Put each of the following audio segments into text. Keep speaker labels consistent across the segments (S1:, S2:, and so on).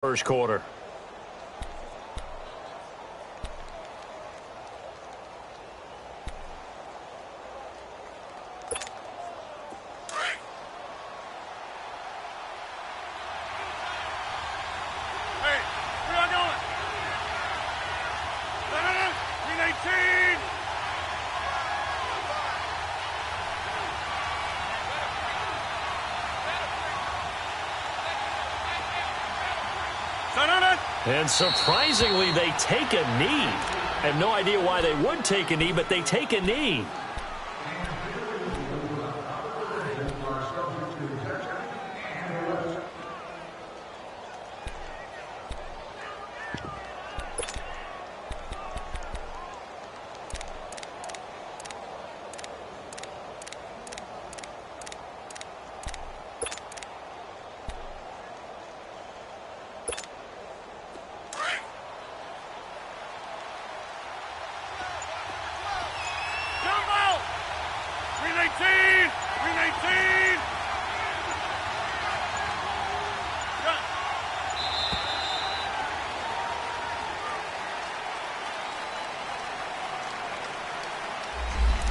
S1: First quarter. And surprisingly, they take a knee. I have no idea why they would take a knee, but they take a knee.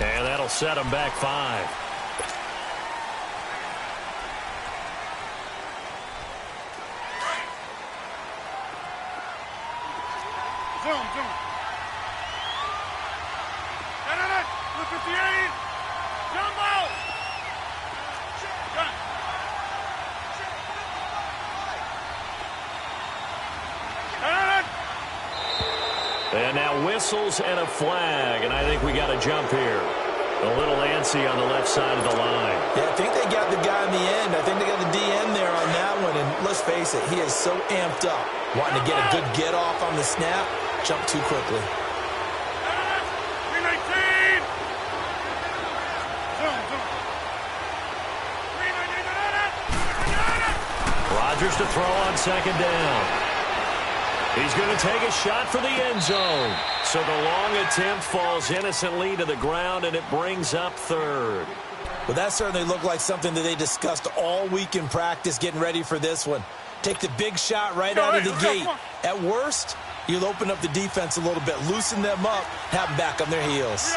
S1: And that'll set them back 5.
S2: Zoom. 58. Jumbo.
S1: And now whistles and a flag, and I think we got a jump here. A little antsy on the left side of the line.
S3: Yeah, I think they got the guy in the end. I think they got the DN there on that one, and let's face it, he is so amped up, wanting to get a good get-off on the snap, jump too quickly.
S2: 319.
S1: Rodgers to throw on second down. He's going to take a shot for the end zone. So the long attempt falls innocently to the ground, and it brings up third.
S3: Well, that certainly looked like something that they discussed all week in practice getting ready for this one. Take the big shot right out of the gate. At worst, you'll open up the defense a little bit, loosen them up, have them back on their heels.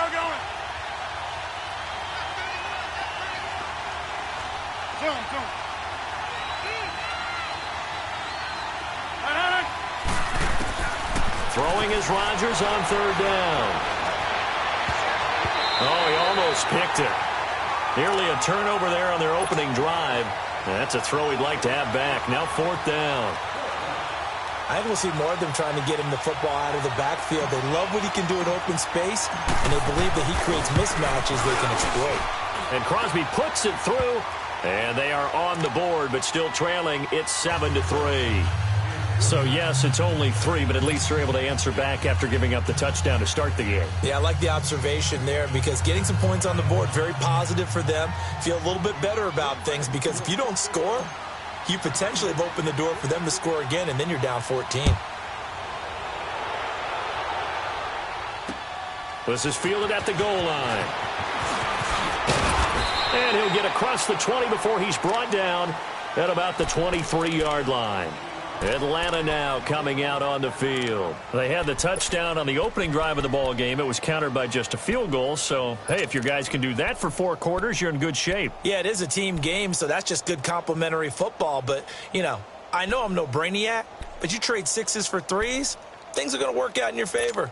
S1: Throwing is Rodgers on third down. Oh, he almost picked it. Nearly a turnover there on their opening drive. That's a throw he'd like to have back. Now fourth down.
S3: I think we'll see more of them trying to get him the football out of the backfield. They love what he can do in open space, and they believe that he creates mismatches they can exploit.
S1: And Crosby puts it through, and they are on the board, but still trailing. It's 7-3. So, yes, it's only 3, but at least they're able to answer back after giving up the touchdown to start the game.
S3: Yeah, I like the observation there because getting some points on the board, very positive for them. Feel a little bit better about things because if you don't score, you potentially have opened the door for them to score again, and then you're down 14.
S1: This is fielded at the goal line. And he'll get across the 20 before he's brought down at about the 23-yard line. Atlanta now coming out on the field. They had the touchdown on the opening drive of the ball game. It was countered by just a field goal. So, hey, if your guys can do that for 4 quarters, you're in good shape.
S3: Yeah, it is a team game, so that's just good complimentary football. But, you know, I know I'm no brainiac, but you trade 6s for 3s, things are going to work out in your favor.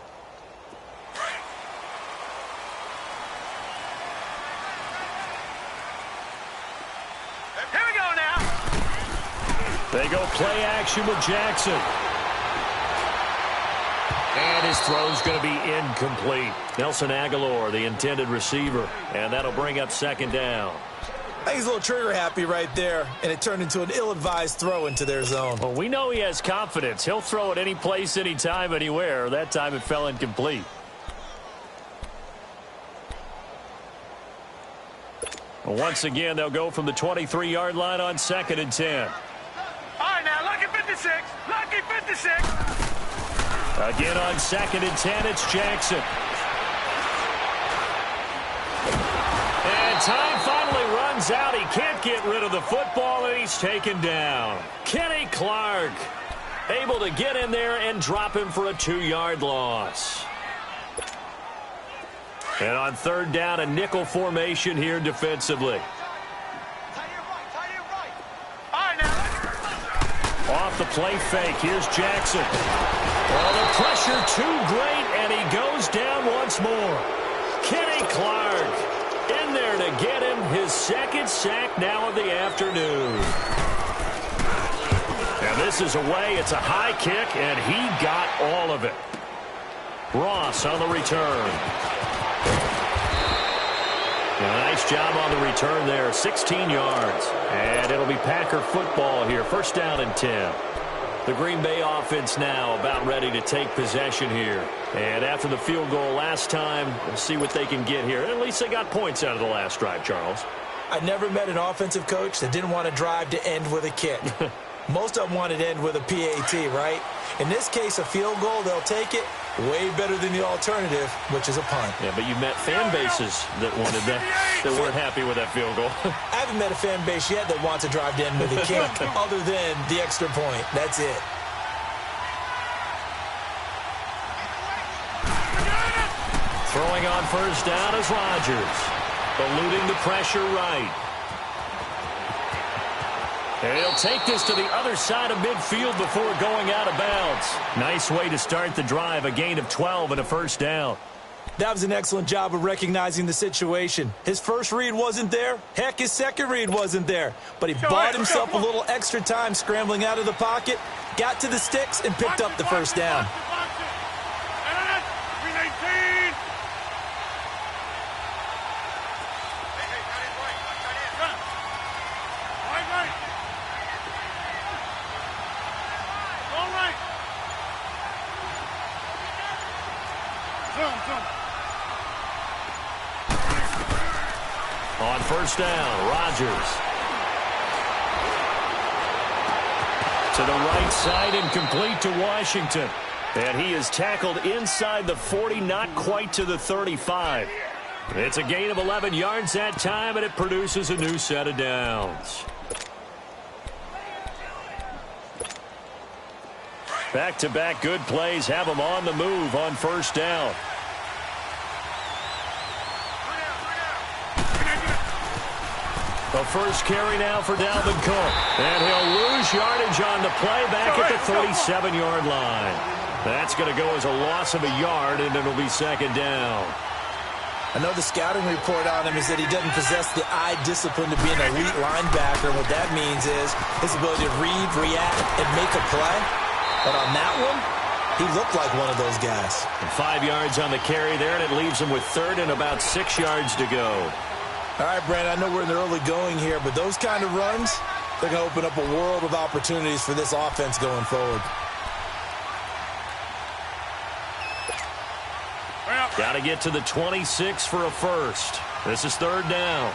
S1: They go play action with Jackson. And his throw's going to be incomplete. Nelson Aguilar, the intended receiver. And that'll bring up second down.
S3: I think he's a little trigger happy right there, and it turned into an ill-advised throw into their zone.
S1: Well, we know he has confidence. He'll throw it any place, anytime, anywhere. That time it fell incomplete. Once again, they'll go from the 23-yard line on 2nd and 10.
S2: All right, now, lucky 56. Lucky 56.
S1: Again on 2nd and 10, it's Jackson. And time finally runs out. He can't get rid of the football, and he's taken down. Kenny Clark. Able to get in there and drop him for a 2-yard loss. And on third down, a nickel formation here defensively. Off the play fake, here's Jackson. Well, the pressure too great, and he goes down once more. Kenny Clark in there to get him his second sack now of the afternoon. And this is away. It's a high kick, and he got all of it. Ross on the return. Nice job on the return there, 16 yards. And it'll be Packer football here, first down and 10. The Green Bay offense now about ready to take possession here. And after the field goal last time, we'll see what they can get here. At least they got points out of the last drive, Charles.
S3: I never met an offensive coach that didn't want to drive to end with a kick. Most of them wanted to end with a PAT, right? In this case, a field goal, they'll take it. Way better than the alternative, which is a punt.
S1: Yeah, but you met fan bases that wanted that weren't happy with that field goal.
S3: I haven't met a fan base yet that wants to drive to end with a kick other than the extra point. That's it.
S1: Throwing on first down is Rodgers. Eluding the pressure right. And he'll take this to the other side of midfield before going out of bounds. Nice way to start the drive, a gain of 12 and a first down.
S3: That was an excellent job of recognizing the situation. His first read wasn't there. Heck, his second read wasn't there. But he bought himself a little extra time scrambling out of the pocket, got to the sticks, and picked up the first down.
S1: On first down, Rodgers. To the right side and complete to Washington. And he is tackled inside the 40, not quite to the 35. It's a gain of 11 yards that time, and it produces a new set of downs. Back-to-back good plays have him on the move on first down. The first carry now for Dalvin Cook. And he'll lose yardage on the play back at the 37-yard line. That's going to go as a loss of a yard, and it'll be second down.
S3: I know the scouting report on him is that he doesn't possess the eye discipline to be an elite linebacker. What that means is his ability to read, react, and make a play. But on that one, he looked like one of those guys.
S1: And 5 yards on the carry there, and it leaves him with third and about 6 yards to go.
S3: All right, Brandon, I know we're in the early going here, but those kind of runs, they're going to open up a world of opportunities for this offense going forward.
S1: Got to get to the 26 for a first. This is third down.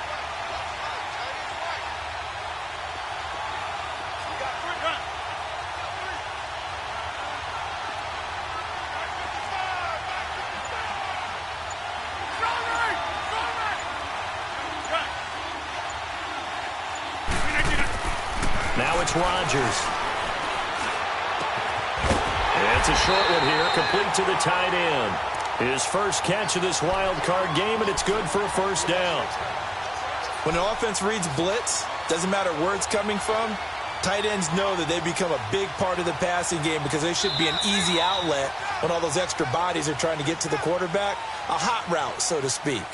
S1: Now it's Rodgers. It's a short one here, complete to the tight end. His first catch of this wild card game, and it's good for a first down.
S3: When an offense reads blitz, doesn't matter where it's coming from, tight ends know that they become a big part of the passing game because they should be an easy outlet when all those extra bodies are trying to get to the quarterback. A hot route, so to speak.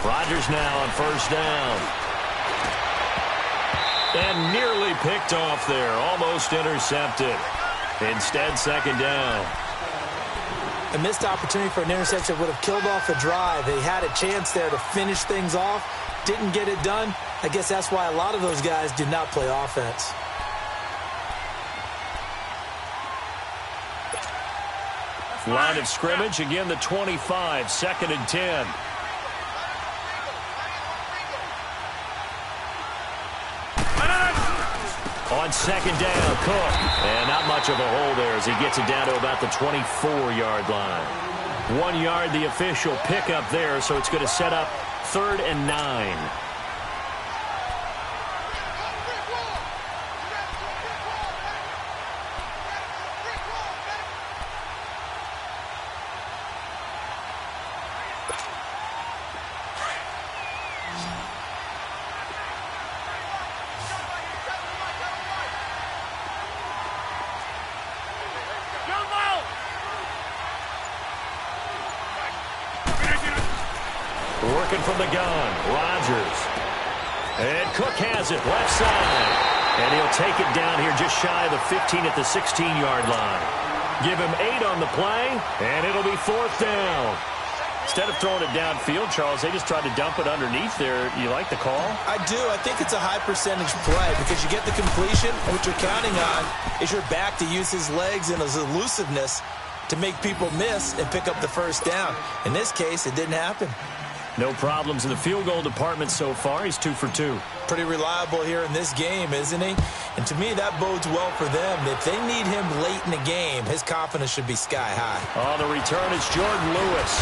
S1: Rodgers now on first down. And nearly picked off there. Almost intercepted. Instead, second down.
S3: A missed opportunity for an interception would have killed off the drive. They had a chance there to finish things off. Didn't get it done. I guess that's why a lot of those guys do not play offense.
S1: Line of scrimmage, again the 25, second and 10. On second down, Cook. And not much of a hole there as he gets it down to about the 24-yard line. 1 yard, the official pickup there, so it's going to set up 3rd and 9. Working from the gun, Rodgers. And Cook has it, left side. And he'll take it down here just shy of the 15 at the 16-yard line. Give him 8 on the play, and it'll be 4th down. Instead of throwing it downfield, Charles, they just tried to dump it underneath there. You like the call?
S3: I do. I think it's a high-percentage play because you get the completion, and what you're counting on is your back to use his legs and his elusiveness to make people miss and pick up the first down. In this case, it didn't happen.
S1: No problems in the field goal department so far. He's 2 for 2.
S3: Pretty reliable here in this game, isn't he? And to me, that bodes well for them. If they need him late in the game, his confidence should be sky high.
S1: On the return, it's Jordan Lewis.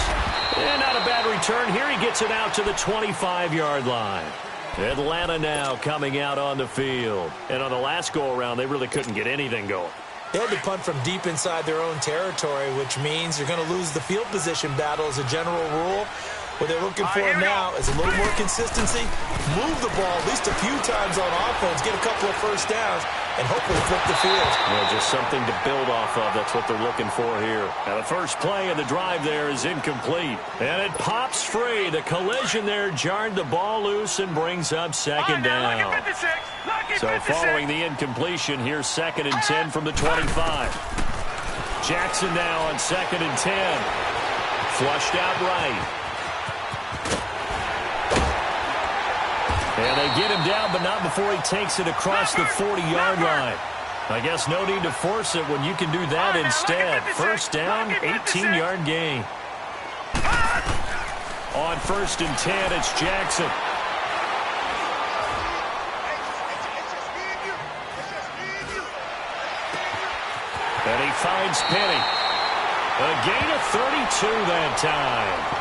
S1: And not a bad return here. He gets it out to the 25-yard line. Atlanta now coming out on the field. And on the last go-around, they really couldn't get anything going.
S3: They had to punt from deep inside their own territory, which means you're going to lose the field position battle as a general rule. What they're looking for now is a little more consistency, move the ball at least a few times on offense, get a couple of first downs, and hopefully flip the field.
S1: Yeah, just something to build off of. That's what they're looking for here. Now, the first play of the drive there is incomplete. And it pops free. The collision there jarred the ball loose and brings up second down. So following the incompletion, here's 2nd and 10 from the 25. Jackson now on 2nd and 10. Flushed out right. And they get him down, but not before he takes it across the 40-yard line. I guess no need to force it when you can do that instead. First down, 18-yard gain. On 1st and 10, it's Jackson. And he finds Penny. A gain of 32 that time.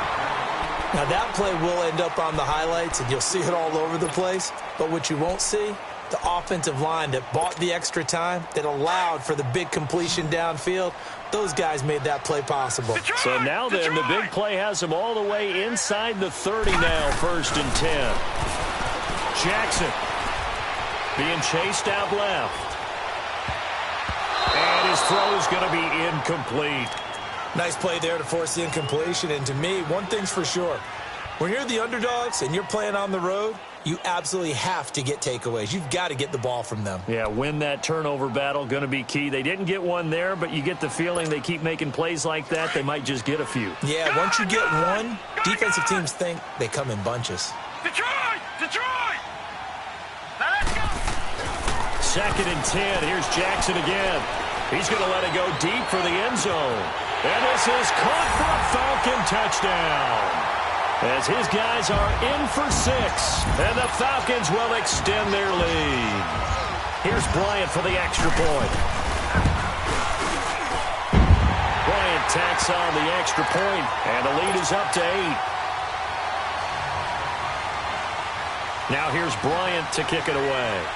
S3: Now, that play will end up on the highlights, and you'll see it all over the place. But what you won't see, the offensive line that bought the extra time, that allowed for the big completion downfield, those guys made that play possible.
S1: So now then, the big play has them all the way inside the 30 now, 1st and 10. Jackson being chased out left. And his throw is going to be incomplete.
S3: Nice play there to force the incompletion. And to me, one thing's for sure. When you're the underdogs and you're playing on the road, you absolutely have to get takeaways. You've got to get the ball from them.
S1: Yeah, win that turnover battle, going to be key. They didn't get one there, but you get the feeling they keep making plays like that, they might just get a few.
S3: Yeah, once you get one, defensive teams think they come in bunches.
S2: Detroit! Detroit! Now let's go!
S1: 2nd and 10. Here's Jackson again. He's going to let it go deep for the end zone. And this is caught for a Falcon touchdown. As his guys are in for 6. And the Falcons will extend their lead. Here's Bryant for the extra point. Bryant tacks on the extra point, and the lead is up to 8. Now here's Bryant to kick it away.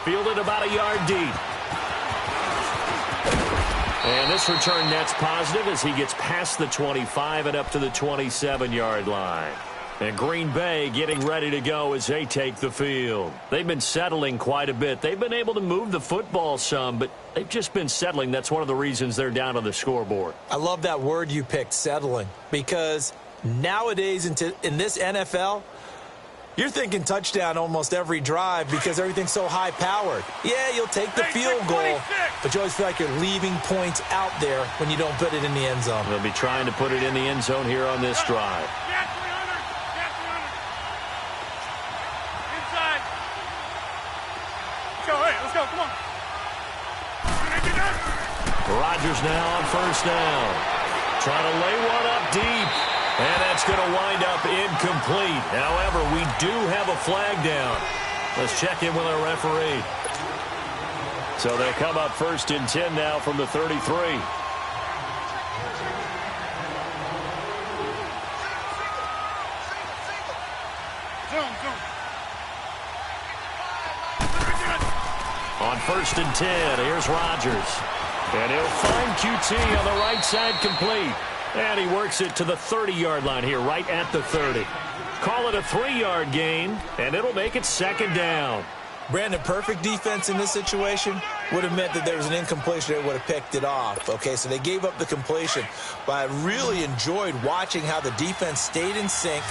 S1: Fielded about a yard deep. And this return net's positive as he gets past the 25 and up to the 27-yard line. And Green Bay getting ready to go as they take the field. They've been settling quite a bit. They've been able to move the football some, but they've just been settling. That's one of the reasons they're down on the scoreboard.
S3: I love that word you picked, settling, because nowadays in this NFL, you're thinking touchdown almost every drive because everything's so high-powered. Yeah, you'll take the field goal, but you always feel like you're leaving points out there when you don't put it in the end zone.
S1: They'll be trying to put it in the end zone here on this drive.
S2: Inside. Let's go, come on.
S1: Rodgers now on 1st down. Trying to lay one up deep. And that's going to wind up up incomplete. However, we do have a flag down. Let's check in with our referee. So they'll come up 1st and 10 now from the 33. On 1st and 10, here's Rodgers. And he'll find QT on the right side complete. And he works it to the 30-yard line here, right at the 30. Call it a 3-yard gain, and it'll make it 2nd down.
S3: Brandon, perfect defense in this situation would have meant that there was an incompletion. They would have picked it off. Okay, so they gave up the completion. But I really enjoyed watching how the defense stayed in sync,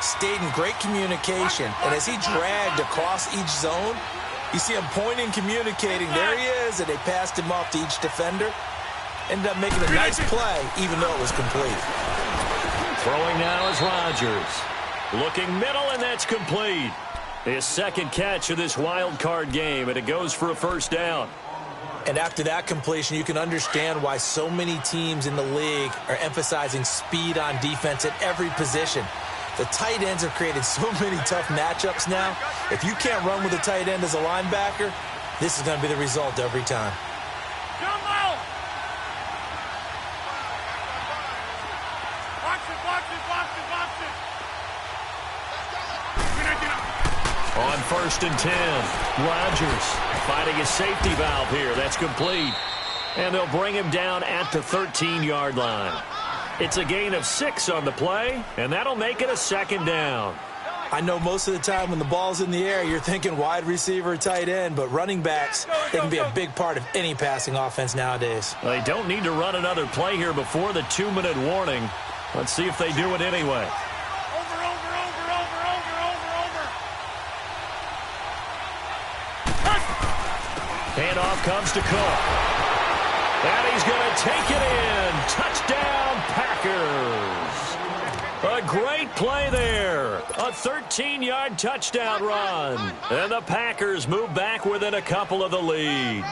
S3: stayed in great communication. And as he dragged across each zone, you see him pointing, communicating. There he is, and they passed him off to each defender. Ended up making a nice play, even though it was complete.
S1: Throwing now is Rodgers. Looking middle, and that's complete. His 2nd catch of this wild card game, and it goes for a 1st down.
S3: And after that completion, you can understand why so many teams in the league are emphasizing speed on defense at every position. The tight ends have created so many tough matchups now. If you can't run with a tight end as a linebacker, this is going to be the result every time.
S1: On 1st and 10, Rodgers finding a safety valve here. That's complete. And they'll bring him down at the 13-yard line. It's a gain of 6 on the play, and that'll make it a 2nd down.
S3: I know most of the time when the ball's in the air, you're thinking wide receiver, tight end, but running backs, they can be a big part of any passing offense nowadays.
S1: They don't need to run another play here before the 2-minute warning. Let's see if they do it anyway. Handoff comes to Cook. And he's going to take it in. Touchdown, Packers. A great play there. A 13-yard touchdown run. And the Packers move back within a couple of the lead.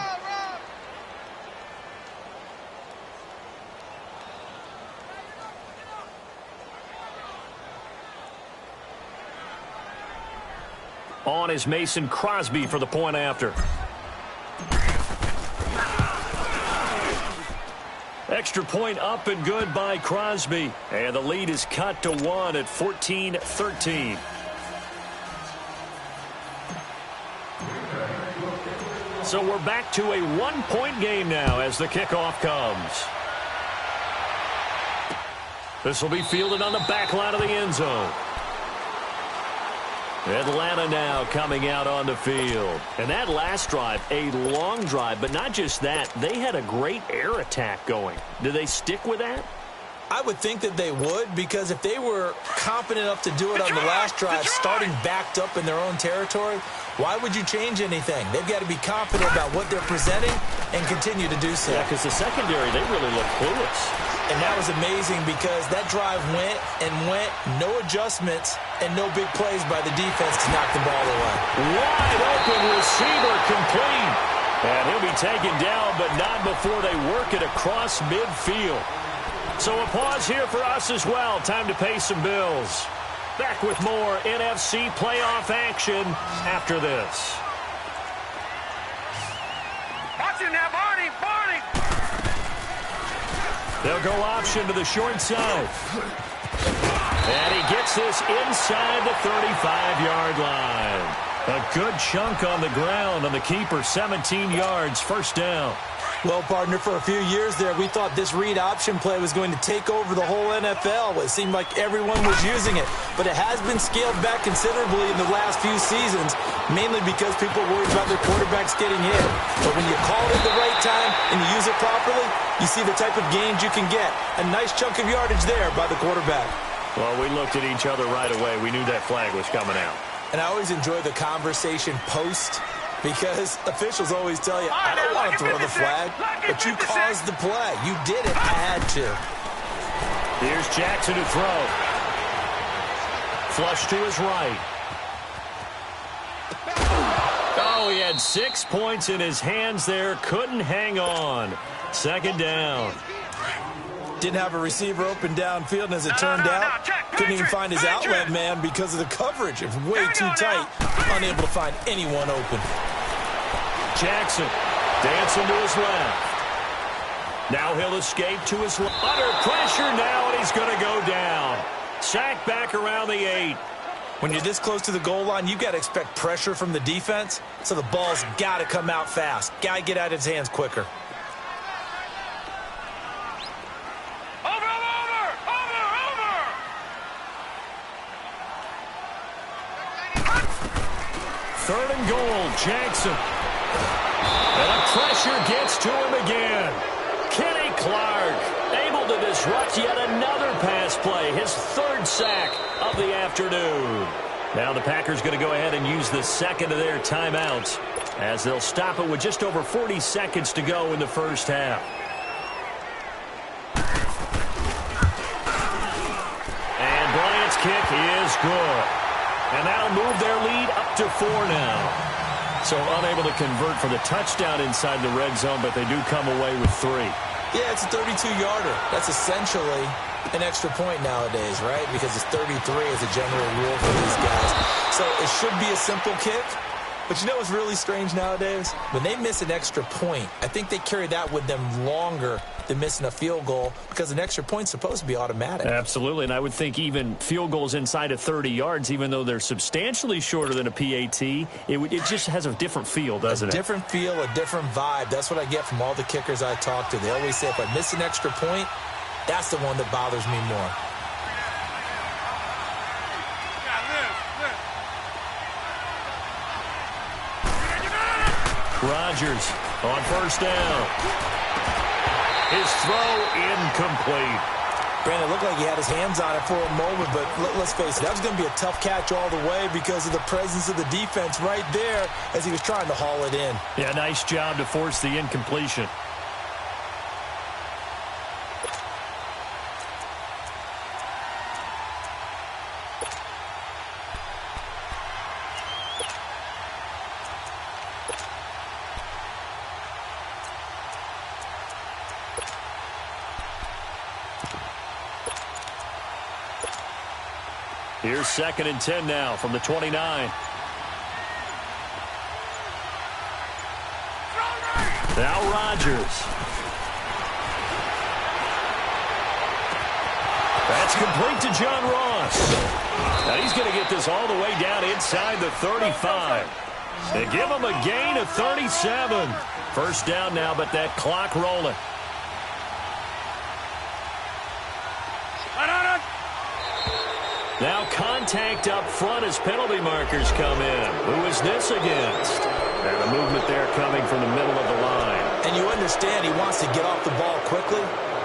S1: On is Mason Crosby for the point after. Extra point up and good by Crosby. And the lead is cut to 1 at 14-13. So we're back to a 1-point game now as the kickoff comes. This will be fielded on the back line of the end zone. Atlanta now coming out on the field. And that last drive, a long drive, but not just that. They had a great air attack going. Do they stick with that?
S3: I would think that they would, because if they were confident enough to do it on the last drive, starting backed up in their own territory, why would you change anything? They've got to be confident about what they're presenting and continue to do so.
S1: Yeah, because the secondary, they really look clueless.
S3: And that was amazing because that drive went and went, no adjustments, and no big plays by the defense to knock the ball away.
S1: Wide open receiver complete. And he'll be taken down, but not before they work it across midfield. So a pause here for us as well. Time to pay some bills. Back with more NFC playoff action after this.
S2: Watch it now, Barney, Barney.
S1: They'll go option to the short side. And he gets this inside the 35-yard line. A good chunk on the ground on the keeper, 17 yards, 1st down.
S3: Well, partner, for a few years there, we thought this read option play was going to take over the whole NFL. It seemed like everyone was using it. But it has been scaled back considerably in the last few seasons, mainly because people worry about their quarterbacks getting hit. But when you call it at the right time and you use it properly, you see the type of gains you can get. A nice chunk of yardage there by the quarterback.
S1: Well, we looked at each other right away. We knew that flag was coming out.
S3: And I always enjoy the conversation post, because officials always tell you, I don't want to throw the flag, but you caused the play. You did it. I had to.
S1: Here's Jackson to throw. Flush to his right. Oh, he had 6 points in his hands there. Couldn't hang on. 2nd down.
S3: Didn't have a receiver open downfield, and as it turned out, couldn't even find his outlet man because of the coverage. It was way too tight, unable to find anyone open.
S1: Jackson dancing to his left. Now he'll escape to his left. Under pressure now, and he's going to go down. Sack back around the 8.
S3: When you're this close to the goal line, you've got to expect pressure from the defense, so the ball's got to come out fast. Got to get out of his hands quicker.
S1: Third and goal, Jackson. And the pressure gets to him again. Kenny Clark able to disrupt yet another pass play. His third sack of the afternoon. Now the Packers going to go ahead and use the second of their timeouts as they'll stop it with just over 40 seconds to go in the first half. And Bryant's kick is good. And that'll move their lead up to 4 now. So unable to convert for the touchdown inside the red zone, but they do come away with 3.
S3: Yeah, it's a 32-yarder. That's essentially an extra point nowadays, right? Because it's 33 as a general rule for these guys. So it should be a simple kick. But you know what's really strange nowadays? When they miss an extra point, I think they carry that with them longer than missing a field goal because an extra point's supposed to be automatic.
S1: Absolutely, and I would think even field goals inside of 30 yards, even though they're substantially shorter than a PAT, it just has a different feel, doesn't it?
S3: A different feel, a different vibe. That's what I get from all the kickers I talk to. They always say if I miss an extra point, that's the one that bothers me more.
S1: Rodgers on first down. His throw incomplete.
S3: Brandon, it looked like he had his hands on it for a moment, but let's face it, that was going to be a tough catch all the way because of the presence of the defense right there as he was trying to haul it in.
S1: Yeah, nice job to force the incompletion. Here's 2nd and 10 now from the 29. Now Rodgers. That's complete to John Ross. Now he's going to get this all the way down inside the 35. They give him a gain of 37. First down now, but that clock rolling. Now contact up front as penalty markers come in. Who is this against? And a movement there coming from the middle of the line.
S3: And you understand he wants to get off the ball quickly,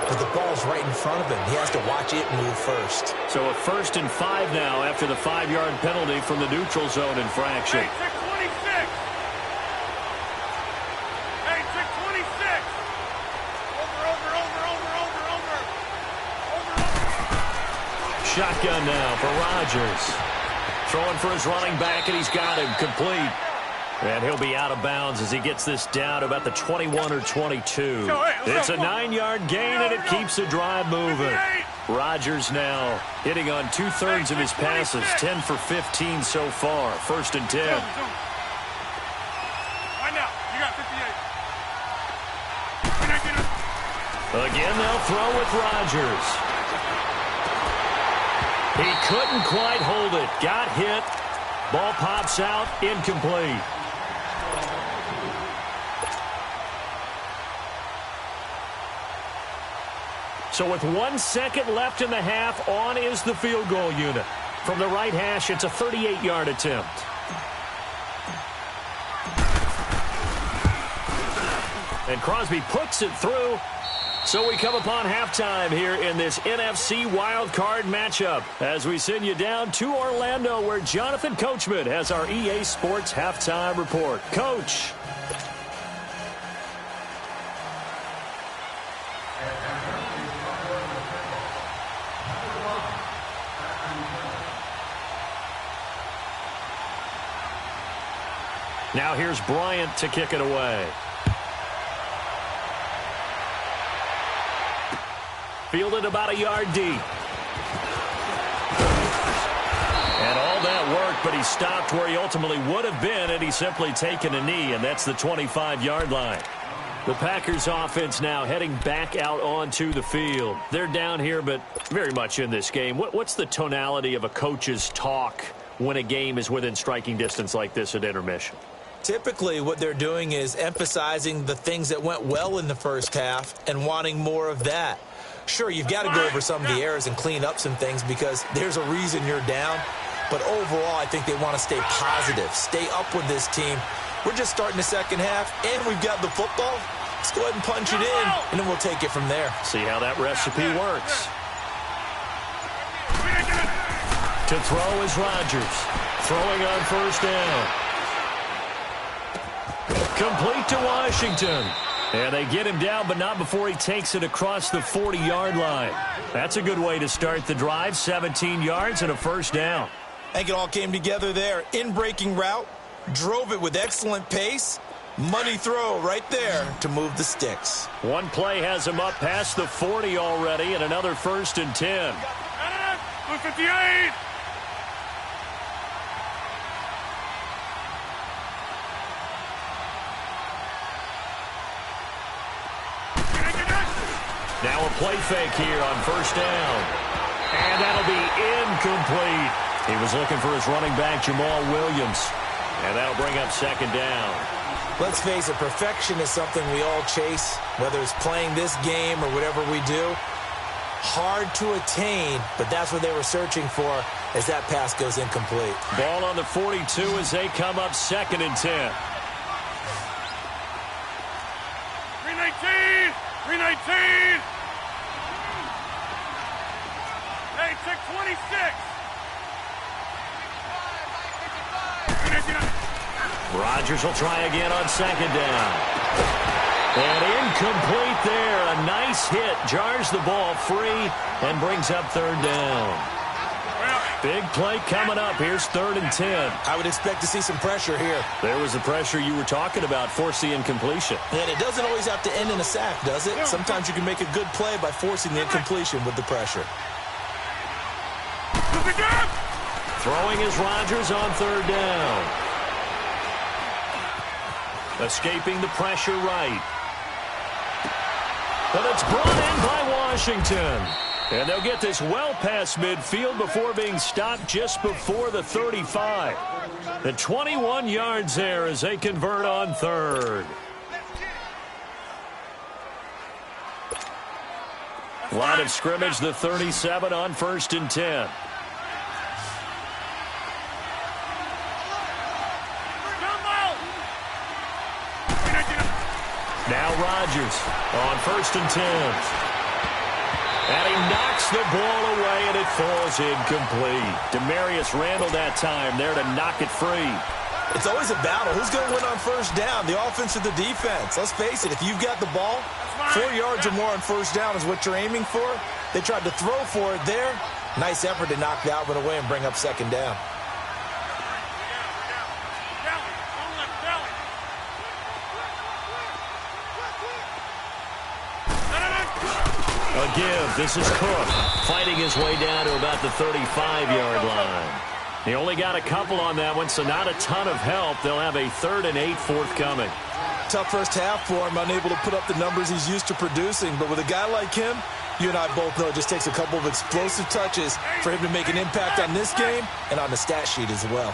S3: but the ball's right in front of him. He has to watch it move first.
S1: So a 1st and 5 now after the 5-yard penalty from the neutral zone infraction.
S2: Hey, 626. Hey, 626.
S1: Shotgun now for Rodgers. Throwing for his running back, and he's got him complete. And he'll be out of bounds as he gets this down to about the 21 or 22. It's a 9-yard gain, and it keeps the drive moving. Rodgers now hitting on 2/3 of his passes, 10 for 15 so far. 1st and 10.
S2: Right now, you got 58.
S1: Again, they'll throw with Rodgers. He couldn't quite hold it. Got hit. Ball pops out. Incomplete. So with 1 second left in the half, on is the field goal unit. From the right hash, it's a 38-yard attempt. And Crosby puts it through. So we come upon halftime here in this NFC wildcard matchup as we send you down to Orlando where Jonathan Coachman has our EA Sports halftime report. Coach. Now here's Bryant to kick it away. Fielded about a yard deep. And all that work, but he stopped where he ultimately would have been had he simply taken a knee, and that's the 25-yard line. The Packers offense now heading back out onto the field. They're down here, but very much in this game. What's the tonality of a coach's talk when a game is within striking distance like this at intermission?
S3: Typically, what they're doing is emphasizing the things that went well in the first half and wanting more of that. Sure, you've got to go over some of the errors and clean up some things because there's a reason you're down. But overall, I think they want to stay positive, stay up with this team. We're just starting the second half, and we've got the football. Let's go ahead and punch it in, and then we'll take it from there.
S1: See how that recipe works. To throw is Rodgers. Throwing on first down. Complete to Washington. And they get him down, but not before he takes it across the 40-yard line. That's a good way to start the drive. 17 yards and a first down.
S3: I think it all came together there. In-breaking route, drove it with excellent pace. Money throw right there to move the sticks.
S1: One play has him up past the 40 already, and another 1st and 10.
S2: 58.
S1: Now a play fake here on first down. And that'll be incomplete. He was looking for his running back, Jamal Williams. And that'll bring up second down.
S3: Let's face it, perfection is something we all chase, whether it's playing this game or whatever we do. Hard to attain, but that's what they were searching for as that pass goes incomplete.
S1: Ball on the 42 as they come up 2nd and 10.
S2: 319. 319. Hey, check 26.
S1: Rodgers will try again on 2nd down. And incomplete there. A nice hit. Jars the ball free and brings up 3rd down. Big play coming up. Here's 3rd and 10.
S3: I would expect to see some pressure here.
S1: There was the pressure you were talking about, forcing the incompletion.
S3: And it doesn't always have to end in a sack, does it? Sometimes you can make a good play by forcing the incompletion with the pressure.
S1: Throwing is Rodgers on 3rd down. Escaping the pressure right. But it's brought in by Washington. And they'll get this well past midfield before being stopped just before the 35. The 21 yards there as they convert on 3rd. Line of scrimmage, the 37 on 1st and 10. Now Rodgers on 1st and 10. And he knocks the ball away, and it falls incomplete. Demarius Randall that time there to knock it free.
S3: It's always a battle. Who's going to win on first down, the offense or the defense? Let's face it, if you've got the ball, 4 yards or more on first down is what you're aiming for. They tried to throw for it there. Nice effort to knock that one away and bring up 2nd down.
S1: A give. This is Cook fighting his way down to about the 35-yard line. He only got a couple on that one, so not a ton of help. They'll have a 3rd and 8 forthcoming.
S3: Tough first half for him, unable to put up the numbers he's used to producing. But with a guy like him, you and I both know it just takes a couple of explosive touches for him to make an impact on this game and on the stat sheet as well.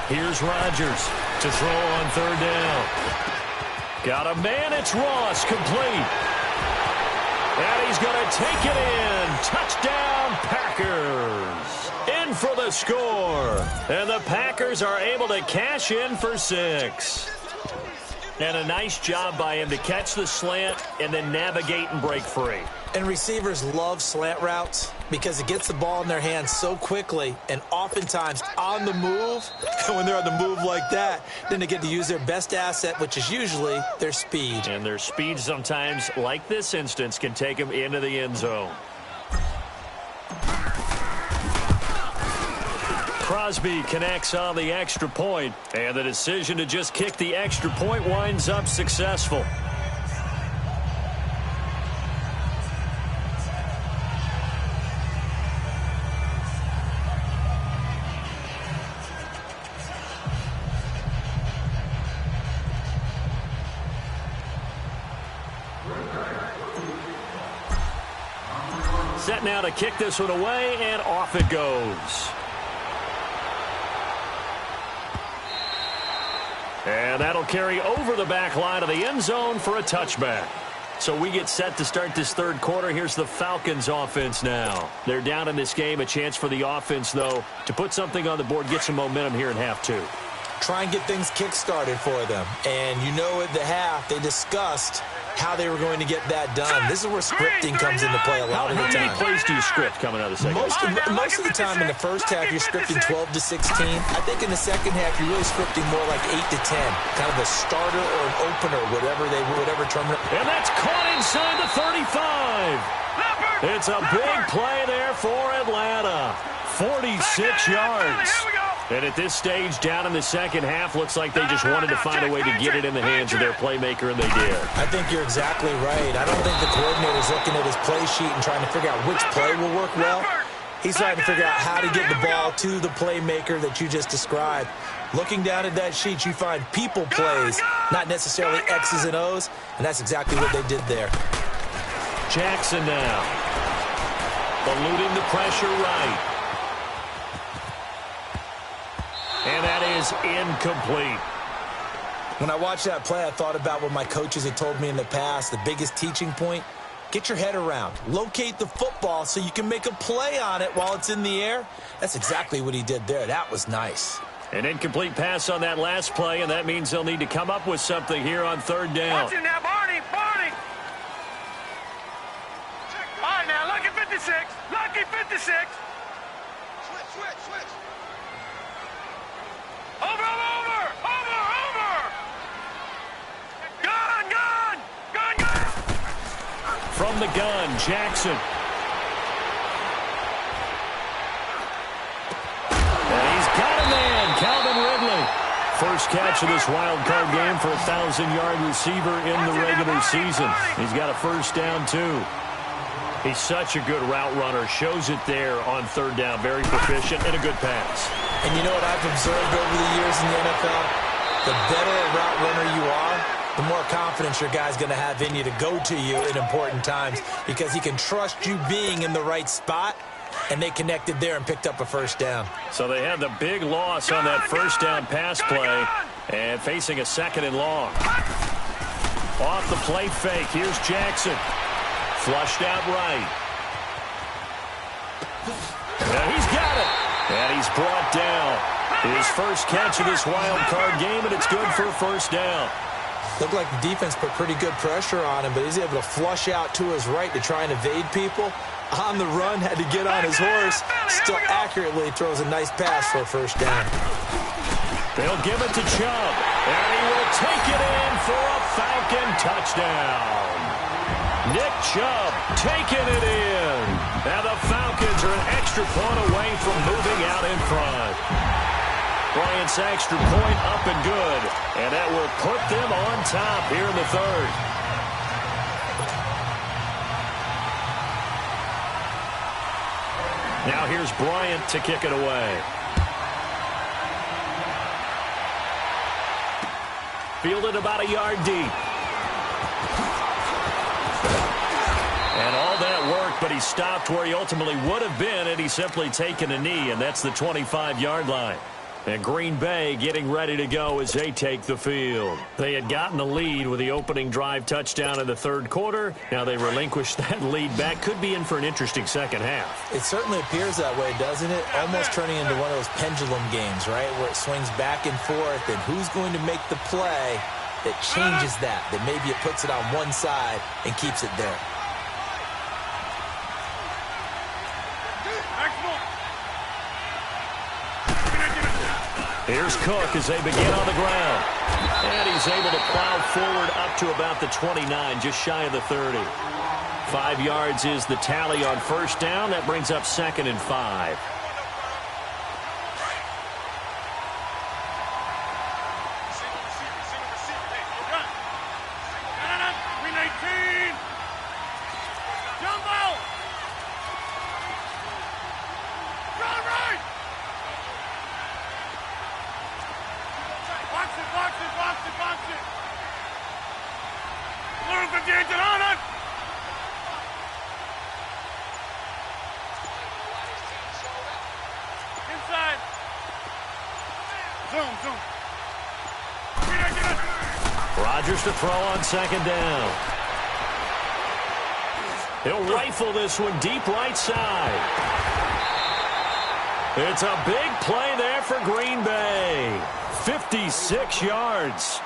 S1: Here's Rodgers to throw on 3rd down. Got a man, it's Ross, complete. And he's going to take it in. Touchdown, Packers. In for the score. And the Packers are able to cash in for 6. And a nice job by him to catch the slant and then navigate and break free.
S3: And receivers love slant routes because it gets the ball in their hands so quickly and oftentimes on the move. And when they're on the move like that, then they get to use their best asset, which is usually their speed.
S1: And their speed sometimes, like this instance, can take them into the end zone. Crosby connects on the extra point, and the decision to just kick the extra point winds up successful. Set now to kick this one away, and off it goes. And that'll carry over the back line of the end zone for a touchback. So we get set to start this third quarter. Here's the Falcons offense now. They're down in this game. A chance for the offense, though, to put something on the board, get some momentum here in half two.
S3: Try and get things kick-started for them. And you know at the half, they discussed how they were going to get that done. This is where scripting comes into play a lot of the time.
S1: How many plays do you script coming out of the second half?
S3: Most of the time in the first half, you're scripting 12 to 16. I think in the second half, you're really scripting more like 8 to 10. Kind of a starter or an opener, whatever term.
S1: And that's caught inside the 35. It's a big play there for Atlanta. 46 yards. And at this stage, down in the second half, looks like they just wanted to find a way to get it in the hands of their playmaker, and they did.
S3: I think you're exactly right. I don't think the coordinator's looking at his play sheet and trying to figure out which play will work well. He's trying to figure out how to get the ball to the playmaker that you just described. Looking down at that sheet, you find people plays, not necessarily X's and O's, and that's exactly what they did there.
S1: Jackson now. Eluding the pressure right. And that is incomplete.
S3: When I watched that play, I thought about what my coaches had told me in the past. The biggest teaching point, get your head around. Locate the football so you can make a play on it while it's in the air. That's exactly what he did there. That was nice.
S1: An incomplete pass on that last play, and that means they'll need to come up with something here on third down.
S2: Watch it now, Barney. All right, now, lucky 56. Lucky 56. Switch. Over. Gun.
S1: From the gun, Jackson. And he's got a man, Calvin Ridley. First catch of this wild card game for a 1,000-yard receiver in the regular season. He's got a first down, too. He's such a good route runner. Shows it there on third down. Very proficient and a good pass.
S3: And you know what I've observed over the years in the NFL? The better a route runner you are, the more confidence your guy's going to have in you to go to you in important times because he can trust you being in the right spot, and they connected there and picked up a first down.
S1: So they had the big loss on that first down pass play and facing a second and long. Off the play fake, here's Jackson. Flushed out right. Now he's got it. And he's brought down. His first catch of this wild card game, and it's good for a first down.
S3: Looked like the defense put pretty good pressure on him, but he's able to flush out to his right to try and evade people. On the run, had to get on his horse. Still accurately throws a nice pass for a first down.
S1: They'll give it to Chubb, and he will take it in for a Falcon touchdown. Nick Chubb taking it in. Now the Falcons are an extra point away from moving out in front. Bryant's extra point up and good. And that will put them on top here in the third. Now here's Bryant to kick it away. Fielded about a yard deep. And all that work, but he stopped where he ultimately would have been had he simply taken a knee, and that's the 25-yard line. And Green Bay getting ready to go as they take the field. They had gotten the lead with the opening drive touchdown in the third quarter. Now they relinquished that lead back. Could be in for an interesting second half.
S3: It certainly appears that way, doesn't it? Almost turning into one of those pendulum games, right, where it swings back and forth, and who's going to make the play that changes that maybe it puts it on one side and keeps it there.
S1: Here's Cook as they begin on the ground. And he's able to plow forward up to about the 29, just shy of the 30. 5 yards is the tally on first down. That brings up 2nd and 5.
S2: box it. Blue 58 to Arnold. Inside. Zoom. Get it.
S1: Rodgers to throw on second down. He'll rifle this one deep right side. It's a big play there for Green Bay. 56 yards.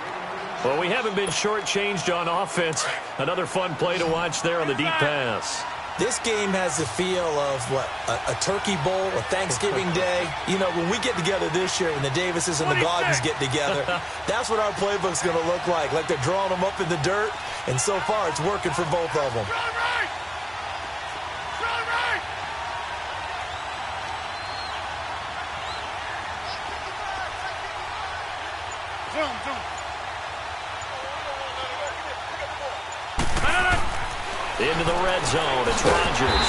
S1: Well, we haven't been shortchanged on offense. Another fun play to watch there on the deep pass.
S3: This game has the feel of, a turkey bowl, a Thanksgiving day. You know, when we get together this year, when the Davises and the Gardens get together, that's what our playbook's going to look like they're drawing them up in the dirt, and so far it's working for both of them.
S1: Into the red zone, it's Rodgers.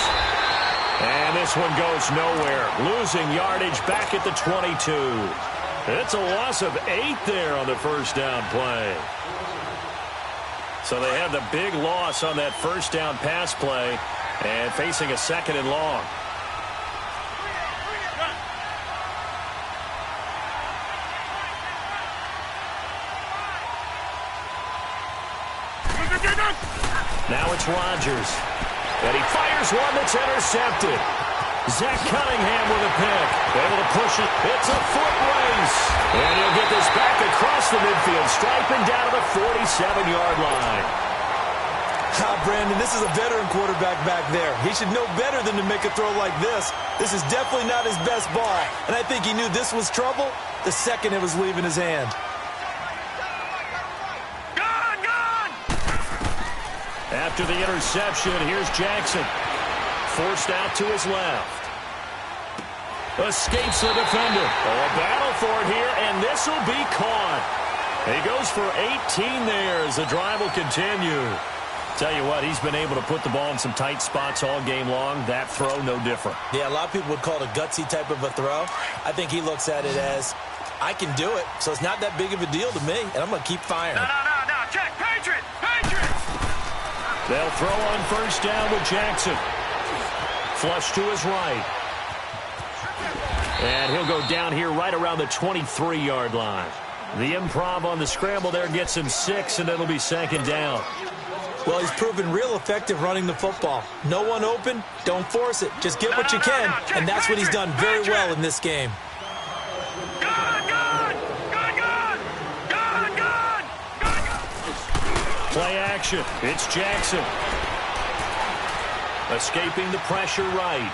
S1: And this one goes nowhere. Losing yardage back at the 22. It's a loss of 8 there on the first down play. So they have the big loss on that first down pass play and facing a second and long. Now it's Rodgers. And he fires one that's intercepted. Zach Cunningham with a pick. Able to push it. It's a foot race. And he'll get this back across the midfield, striping down to the 47-yard line.
S3: Brandon, this is a veteran quarterback back there. He should know better than to make a throw like this. This is definitely not his best ball. And I think he knew this was trouble the second it was leaving his hand.
S1: After the interception, here's Jackson. Forced out to his left. Escapes the defender. A battle for it here, and this will be caught. He goes for 18 there as the drive will continue. Tell you what, he's been able to put the ball in some tight spots all game long. That throw, no different.
S3: Yeah, a lot of people would call it a gutsy type of a throw. I think he looks at it as, I can do it, so it's not that big of a deal to me, and I'm going to keep firing.
S2: No. Check, Patriot.
S1: They'll throw on first down with Jackson. Flush to his right. And he'll go down here right around the 23-yard line. The improv on the scramble there gets him 6, and it'll be second down.
S3: Well, he's proven real effective running the football. No one open, don't force it. Just get what you can, and that's what he's done very well in this game.
S1: Play action. It's Jackson. Escaping the pressure right.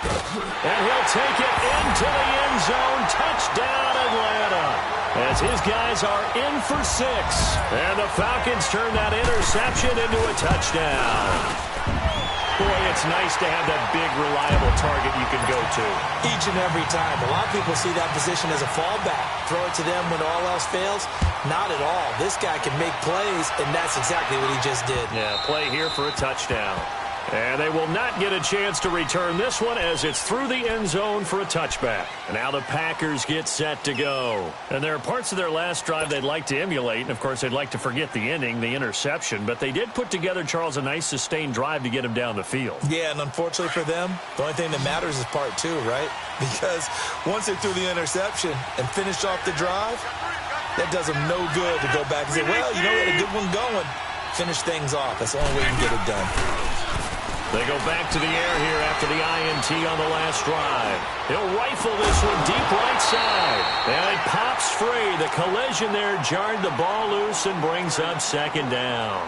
S1: And he'll take it into the end zone. Touchdown, Atlanta. As his guys are in for 6. And the Falcons turn that interception into a touchdown. Boy, it's nice to have that big, reliable target you can go to.
S3: Each and every time. A lot of people see that position as a fallback. Throw it to them when all else fails. Not at all. This guy can make plays, and that's exactly what he just did.
S1: Yeah, play here for a touchdown. And they will not get a chance to return this one as it's through the end zone for a touchback. And now the Packers get set to go. And there are parts of their last drive they'd like to emulate. And, of course, they'd like to forget the ending, the interception. But they did put together, Charles, a nice sustained drive to get him down the field.
S3: Yeah, and unfortunately for them, the only thing that matters is part 2, right? Because once they threw the interception and finished off the drive, that does them no good to go back and say, well, you know, we had a good one going. Finish things off. That's the only way you can get it done.
S1: They go back to the air here after the INT on the last drive. He'll rifle this one deep right side. And it pops free. The collision there jarred the ball loose and brings up second down.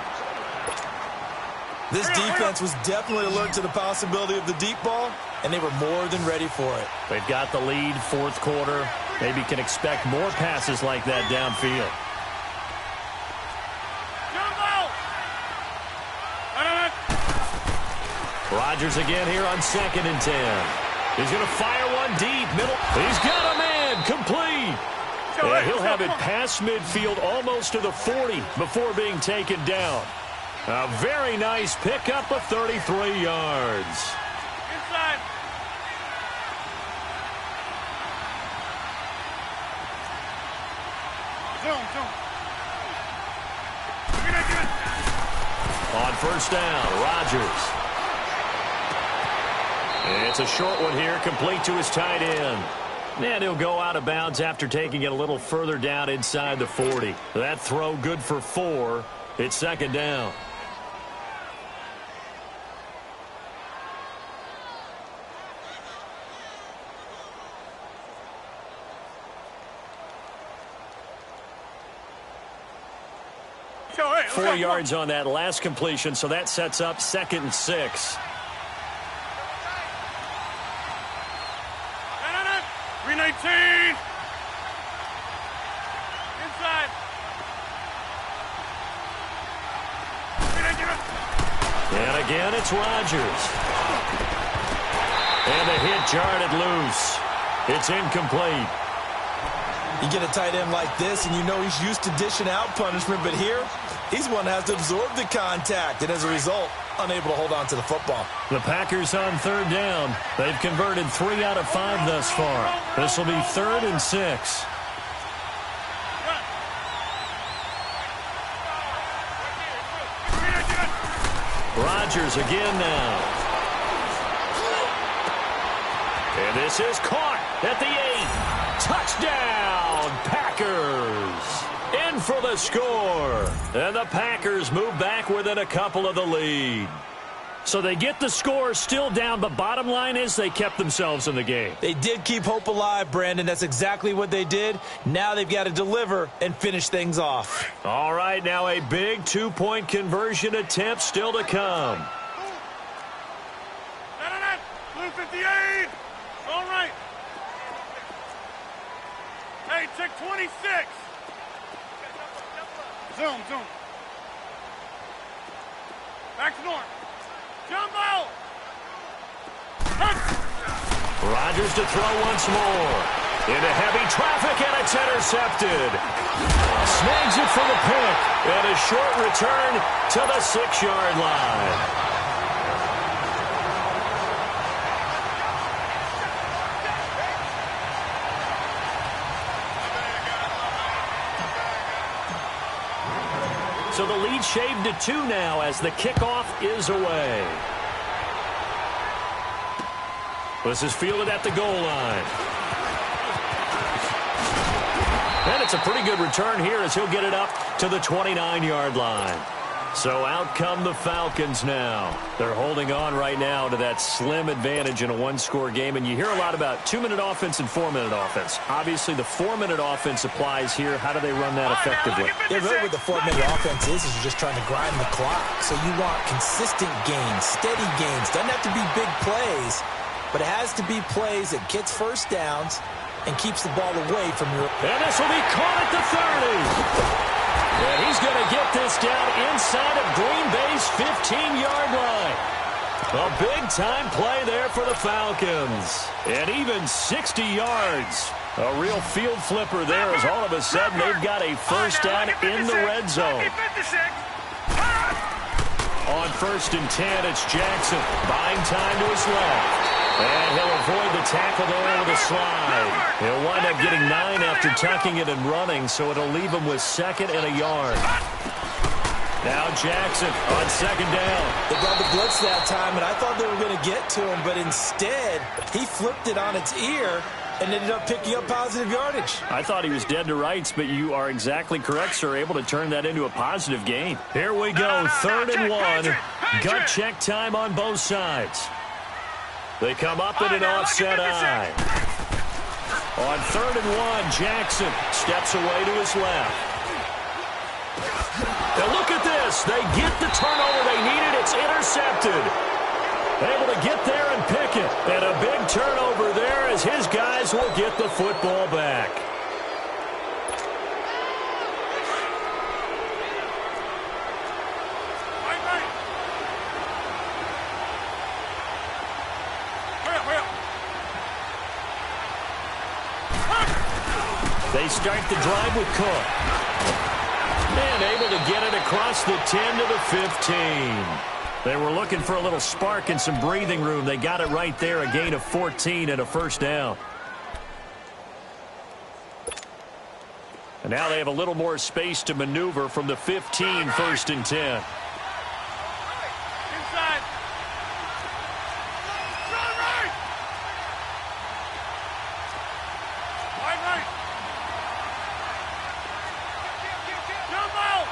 S3: This defense was definitely alert to the possibility of the deep ball, and they were more than ready for it.
S1: They've got the lead, fourth quarter. Maybe can expect more passes like that downfield. Rodgers again here on 2nd and 10. He's going to fire one deep. Middle. He's got a man. Complete. And he'll have it past midfield almost to the 40 before being taken down. A very nice pickup of 33 yards.
S2: Inside.
S1: On first down, Rodgers. It's a short one here, complete to his tight end. And he'll go out of bounds after taking it a little further down inside the 40. That throw good for 4. It's second down. Four yards on that last completion, so that sets up 2nd and 6.
S2: 319. Inside.
S1: And again, it's Rodgers. And the hit jarred it loose. It's incomplete.
S3: You get a tight end like this, and you know he's used to dishing out punishment, but here, he's one that has to absorb the contact, and as a result, unable to hold on to the football.
S1: The Packers on third down. They've converted 3 out of 5 thus far. This will be 3rd and 6. Rodgers again now. And this is caught at the 8. Touchdown, Packers. In for the score. And the Packers move back within a couple of the lead. So they get the score, still down, but bottom line is they kept themselves in the game.
S3: They did keep hope alive, Brandon. That's exactly what they did. Now they've got to deliver and finish things off.
S1: All right, now a big 2-point conversion attempt still to come.
S2: Blue 58. All right. Hey, check 26. Zoom. Back to north. Jumbo!
S1: Rodgers to throw once more. Into heavy traffic, and it's intercepted. Snags it for the pick. And a short return to the 6-yard line. So the lead shaved to 2 now as the kickoff is away. This is fielded at the goal line. And it's a pretty good return here as he'll get it up to the 29-yard line. So out come the Falcons now. They're holding on right now to that slim advantage in a 1-score game. And you hear a lot about 2-minute offense and 4-minute offense. Obviously, the 4-minute offense applies here. How do they run that effectively?
S3: Yeah, really what the 4-minute offense is you're just trying to grind the clock. So you want consistent gains, steady gains. Doesn't have to be big plays, but it has to be plays that gets first downs and keeps the ball away from your...
S1: And this will be caught at the 30. And he's going to get this down inside of Green Bay's 15-yard line. A big-time play there for the Falcons. And even 60 yards. A real field flipper there as all of a sudden they've got a first down in the red zone. On 1st and 10, it's Jackson. Buying time to his left. And he'll avoid the tackle there with a slide. He'll wind up getting 9 after tucking it and running, so it'll leave him with 2nd and a yard. Now Jackson on 2nd down.
S3: They brought the blitz that time, and I thought they were going to get to him, but instead he flipped it on its ear and ended up picking up positive yardage.
S1: I thought he was dead to rights, but you are exactly correct, sir. Able to turn that into a positive gain. Here we go, 3rd and 1. Gut check time on both sides. They come up in an offset eye. On 3rd and 1, Jackson steps away to his left. Now look at this. They get the turnover they needed. It's intercepted. Able to get there and pick it. And a big turnover there as his guys will get the football back. They start the drive with Cook. And able to get it across the 10 to the 15. They were looking for a little spark and some breathing room. They got it right there, a gain of 14 and a first down. And now they have a little more space to maneuver from the 15, 1st and 10.
S2: Inside. Right. Right. Jump out.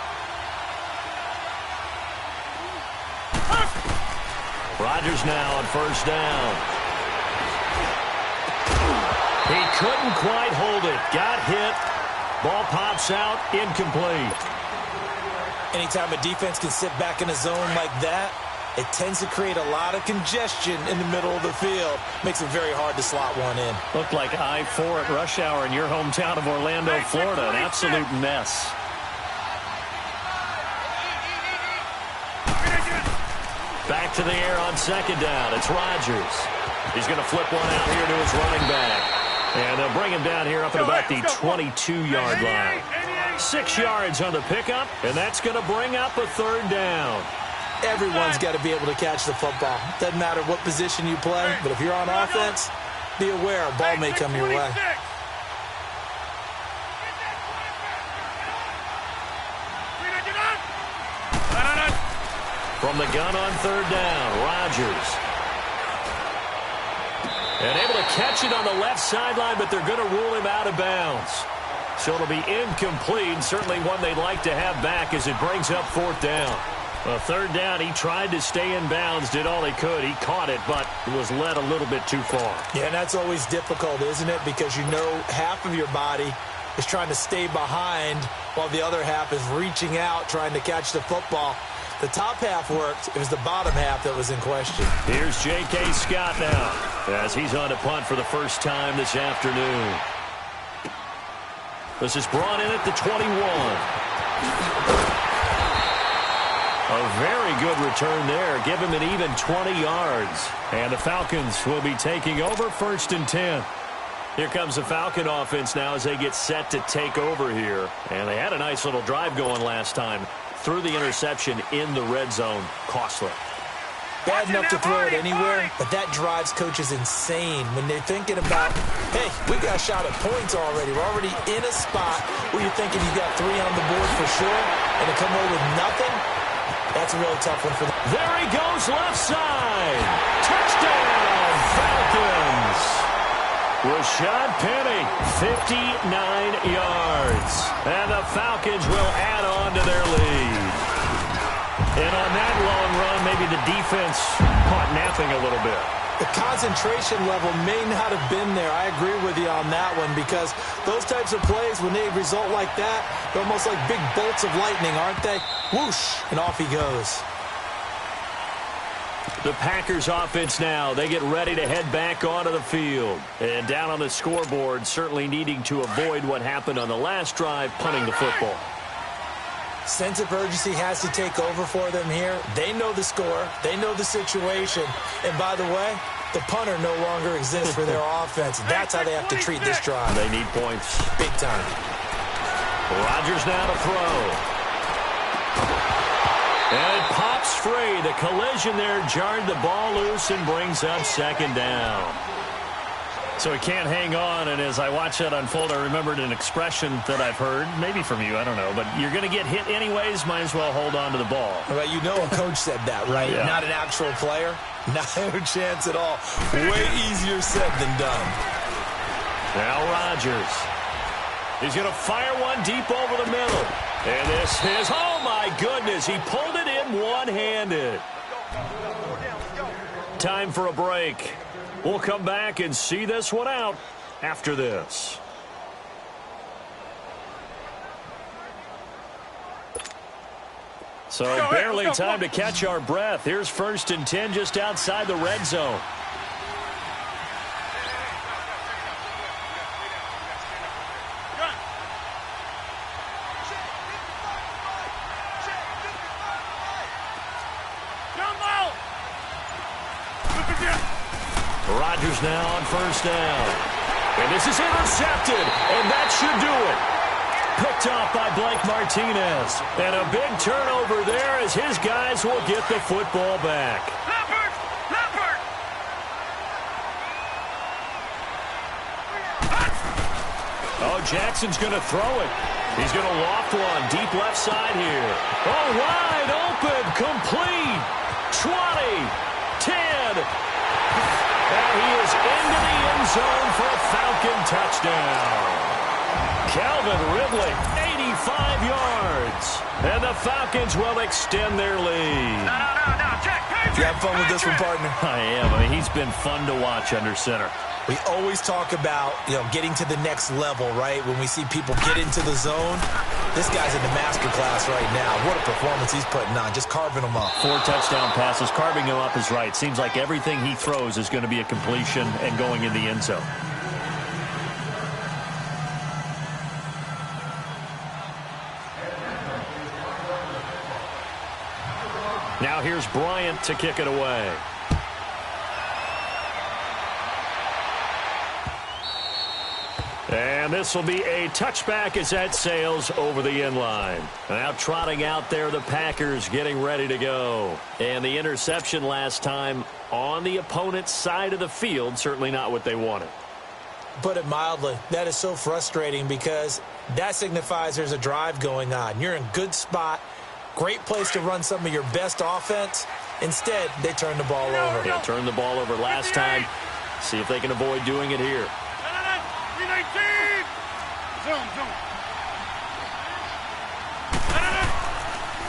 S1: Rodgers now on 1st down. He couldn't quite hold it. Got hit. Ball pops out, incomplete.
S3: Anytime a defense can sit back in a zone like that, it tends to create a lot of congestion in the middle of the field. Makes it very hard to slot one in.
S1: Looked like I-4 at rush hour in your hometown of Orlando, Florida. An absolute mess. Back to the air on 2nd down. It's Rodgers. He's going to flip one out here to his running back. And they'll bring him down here up at about the 22-yard line. 6 yards on the pickup, and that's going to bring up a 3rd down.
S3: Everyone's got to be able to catch the football. Doesn't matter what position you play, but if you're on offense, be aware a ball may come your way.
S1: From the gun on 3rd down, Rodgers. And able to catch it on the left sideline, but they're going to rule him out of bounds. So it'll be incomplete, certainly one they'd like to have back as it brings up 4th down. Well, 3rd down, he tried to stay in bounds, did all he could. He caught it, but it was led a little bit too far.
S3: Yeah, and that's always difficult, isn't it? Because you know half of your body is trying to stay behind while the other half is reaching out, trying to catch the football. The top half worked. It was the bottom half that was in question.
S1: Here's J.K. Scott now as he's on to punt for the first time this afternoon. This is brought in at the 21. A very good return there. Give him an even 20 yards. And the Falcons will be taking over 1st and 10. Here comes the Falcon offense now as they get set to take over here. And they had a nice little drive going last time. Threw the interception in the red zone. Costly.
S3: Bad enough to throw it anywhere, but that drives coaches insane when they're thinking about, hey, we got a shot at points already. We're already in a spot where you're thinking you got 3 on the board for sure, and to come away with nothing, that's a really tough one for them.
S1: There he goes, left side. Touchdown, Falcons. Rashad Penny, 59 yards. And the Falcons will add on to their lead. And on that long run, maybe the defense caught napping a little bit.
S3: The concentration level may not have been there. I agree with you on that one because those types of plays, when they result like that, they're almost like big bolts of lightning, aren't they? Whoosh, and off he goes.
S1: The Packers offense now, they get ready to head back onto the field. And down on the scoreboard, certainly needing to avoid what happened on the last drive, punting the football.
S3: Sense of urgency has to take over for them here. They know the score. They know the situation. And by the way, the punter no longer exists for their offense. That's how they have to treat this drive.
S1: They need points.
S3: Big time.
S1: Rodgers now to throw. And it pops free. The collision there jarred the ball loose and brings up 2nd down. So he can't hang on, and as I watch that unfold, I remembered an expression that I've heard, maybe from you, I don't know, but you're going to get hit anyways, might as well hold on to the ball.
S3: Right, you know a coach said that, right?
S1: Yeah. Not
S3: an actual player. No chance at all. Way easier said than done.
S1: Now Rodgers. He's going to fire one deep over the middle. And this is, oh my goodness, he pulled it in one-handed. Time for a break. We'll come back and see this one out after this. So barely time to catch our breath. Here's 1st and 10 just outside the red zone. Rodgers now on 1st down. And this is intercepted, and that should do it. Picked off by Blake Martinez. And a big turnover there as his guys will get the football back.
S2: Leopard!
S1: Oh, Jackson's going to throw it. He's going to loft one deep left side here. Oh, wide open, complete. 20, 10. And he is into the end zone for a Falcon touchdown. Calvin Ridley, 85 yards. And the Falcons will extend their lead.
S2: No, check.
S3: You have fun with this one, partner?
S1: I am. I mean, he's been fun to watch under center.
S3: We always talk about, getting to the next level, right? When we see people get into the zone, this guy's in the master class right now. What a performance he's putting on, just carving them up.
S1: 4 touchdown passes. Carving him up is right. Seems like everything he throws is going to be a completion and going in the end zone. Now here's Bryant to kick it away. And this will be a touchback as that sails over the end line. Now trotting out there, the Packers getting ready to go. And the interception last time on the opponent's side of the field, certainly not what they wanted.
S3: Put it mildly, that is so frustrating because that signifies there's a drive going on. You're in good spot. Great place to run some of your best offense. Instead, they turn the ball over.
S1: Yeah, turned the ball over last time. See if they can avoid doing it here.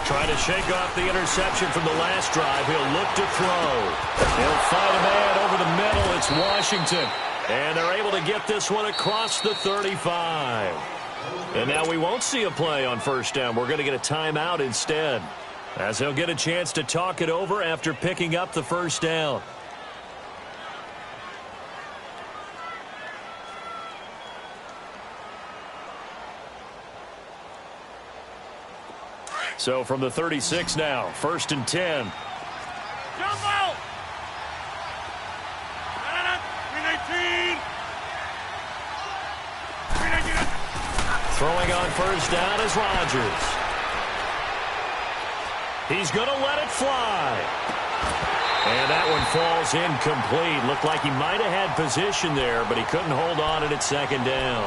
S1: Trying to shake off the interception from the last drive. He'll look to throw. He'll find a man over the middle. It's Washington. And they're able to get this one across the 35. And now we won't see a play on first down. We're going to get a timeout instead, as he'll get a chance to talk it over after picking up the first down. So from the 36 now, 1st and 10.
S2: Jump out! 319!
S1: Throwing on first down is Rodgers. He's going to let it fly. And that one falls incomplete. Looked like he might have had position there, but he couldn't hold on at second down.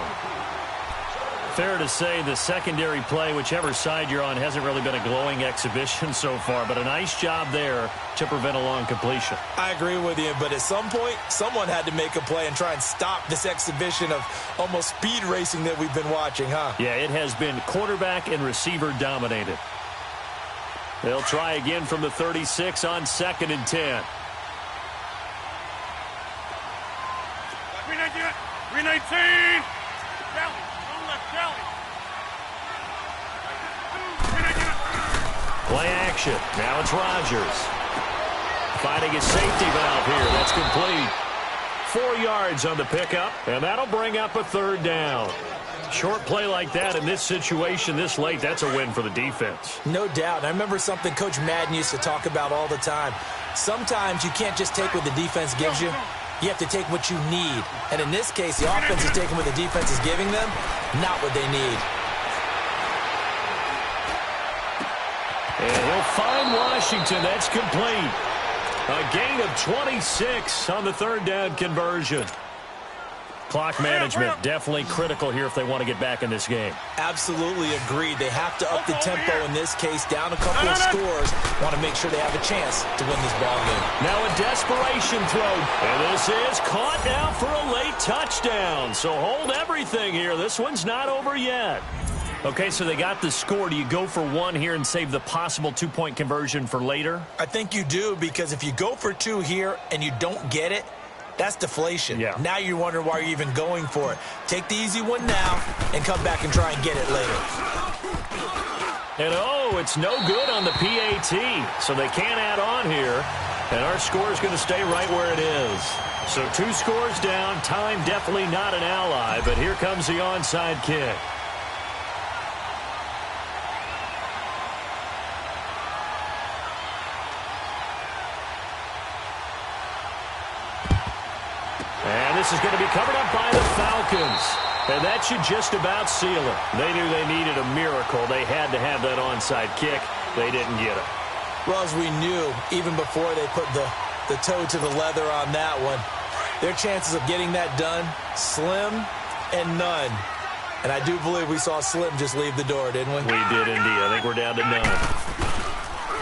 S1: Fair to say the secondary play, whichever side you're on, hasn't really been a glowing exhibition so far, but a nice job there to prevent a long completion.
S3: I agree with you, but at some point, someone had to make a play and try and stop this exhibition of almost speed racing that we've been watching, huh?
S1: Yeah, it has been quarterback and receiver dominated. They'll try again from the 36 on 2nd and 10.
S2: 319!
S1: Play action. Now it's Rodgers. Finding his safety valve here. That's complete. 4 yards on the pickup, and that'll bring up a 3rd down. Short play like that in this situation this late, that's a win for the defense.
S3: No doubt. I remember something Coach Madden used to talk about all the time. Sometimes you can't just take what the defense gives you. You have to take what you need. And in this case, the offense is taking what the defense is giving them, not what they need.
S1: And he'll find Washington. That's complete. A gain of 26 on the 3rd down conversion. Clock management definitely critical here if they want to get back in this game.
S3: Absolutely agreed. They have to up the tempo in this case, down a couple of scores. Want to make sure they have a chance to win this ball game.
S1: Now a desperation throw. And this is caught now for a late touchdown. So hold everything here. This one's not over yet. Okay, so they got the score. Do you go for 1 here and save the possible 2-point conversion for later?
S3: I think you do, because if you go for 2 here and you don't get it, that's deflation.
S1: Yeah.
S3: Now you wonder why you're even going for it. Take the easy one now and come back and try and get it later.
S1: And oh, it's no good on the PAT. So they can't add on here. And our score is going to stay right where it is. So 2 scores down. Time definitely not an ally. But here comes the onside kick. And this is going to be covered up by the Falcons. And that should just about seal it. They knew they needed a miracle. They had to have that onside kick. They didn't get it.
S3: Well, as we knew, even before they put the toe to the leather on that one, their chances of getting that done, slim and none. And I do believe we saw Slim just leave the door, didn't we?
S1: We did indeed. I think we're down to none.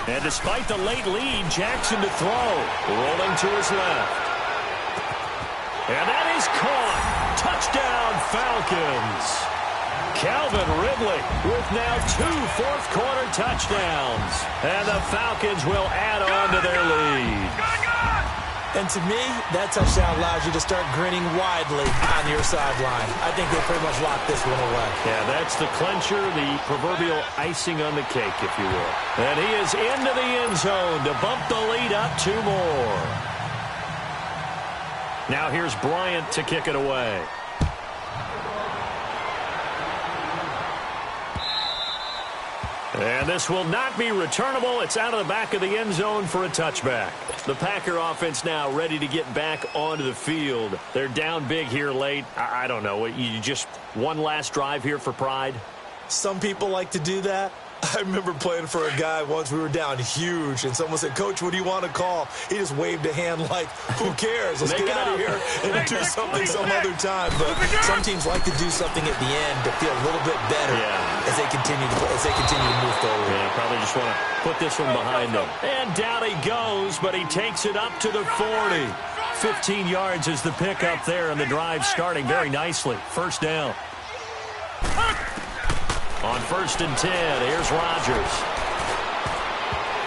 S1: And despite the late lead, Jackson to throw. Rolling to his left. And that is caught. Touchdown, Falcons. Calvin Ridley with now 2 fourth-quarter touchdowns. And the Falcons will add on to their lead.
S3: And to me, that touchdown allows you to start grinning widely on your sideline. I think they pretty much locked this one away.
S1: Yeah, that's the clincher, the proverbial icing on the cake, if you will. And he is into the end zone to bump the lead up 2 more. Now here's Bryant to kick it away. And this will not be returnable. It's out of the back of the end zone for a touchback. The Packer offense now ready to get back onto the field. They're down big here late. I don't know. You just one last drive here for pride?
S3: Some people like to do that. I remember playing for a guy once. We were down huge, and someone said, "Coach, what do you want to call?" He just waved a hand like, "Who cares? Let's get out of here and do something some other time." But some teams like to do something at the end to feel a little bit better as they continue to move forward.
S1: Yeah, probably just want to put this one behind them. And down he goes, but he takes it up to the 40. 15 yards is the pickup there, and the drive starting very nicely. First down. On 1st and 10, here's Rodgers.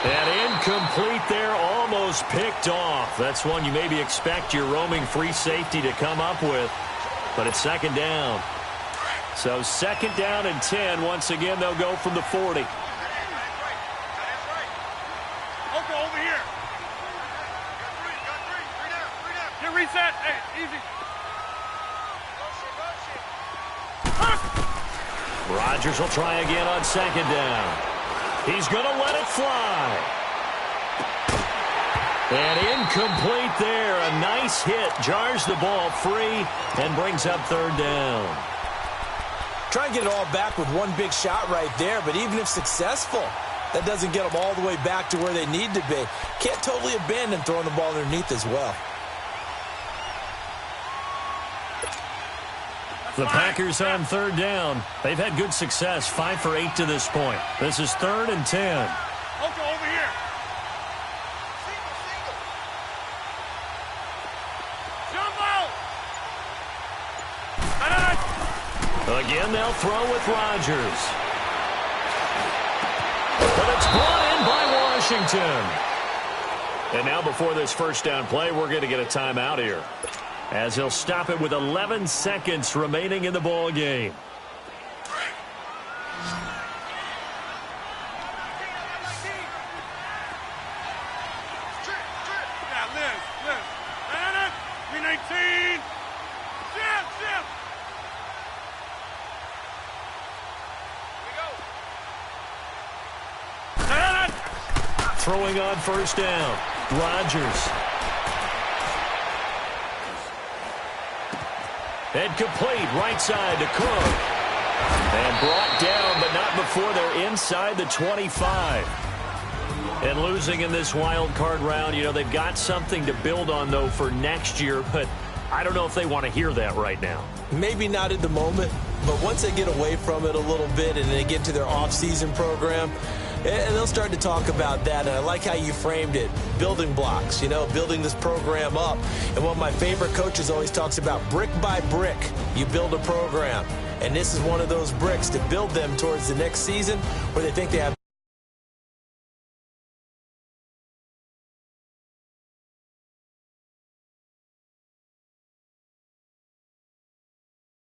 S1: And incomplete there, almost picked off. That's one you maybe expect your roaming free safety to come up with. But it's 2nd down. So 2nd down and 10. Once again, they'll go from the 40.
S2: Okay, over here. Got three down. Get reset. Hey, easy.
S1: Rodgers will try again on 2nd down. He's going to let it fly. And incomplete there. A nice hit. Jars the ball free and brings up 3rd down.
S3: Try and get it all back with one big shot right there, but even if successful, that doesn't get them all the way back to where they need to be. Can't totally abandon throwing the ball underneath as well.
S1: The Packers on 3rd down. They've had good success, 5 for 8 to this point. This is 3rd and 10.
S2: Okay, over here. Jump out.
S1: Again, they'll throw with Rodgers. But it's brought in by Washington. And now before this first down play, we're going to get a timeout here, as he'll stop it with 11 seconds remaining in the ball game.
S2: Yeah, Liz. 319. Jim.
S1: Throwing on 1st down. Rodgers. And complete right side to Cook. And brought down, but not before they're inside the 25. And losing in this wild card round, you know, they've got something to build on, though, for next year. But I don't know if they want to hear that right now.
S3: Maybe not at the moment, but once they get away from it a little bit and they get to their off-season program, and they'll start to talk about that. And I like how you framed it. Building blocks, you know, building this program up. And one of my favorite coaches always talks about brick by brick, you build a program. And this is one of those bricks to build them towards the next season where they think they have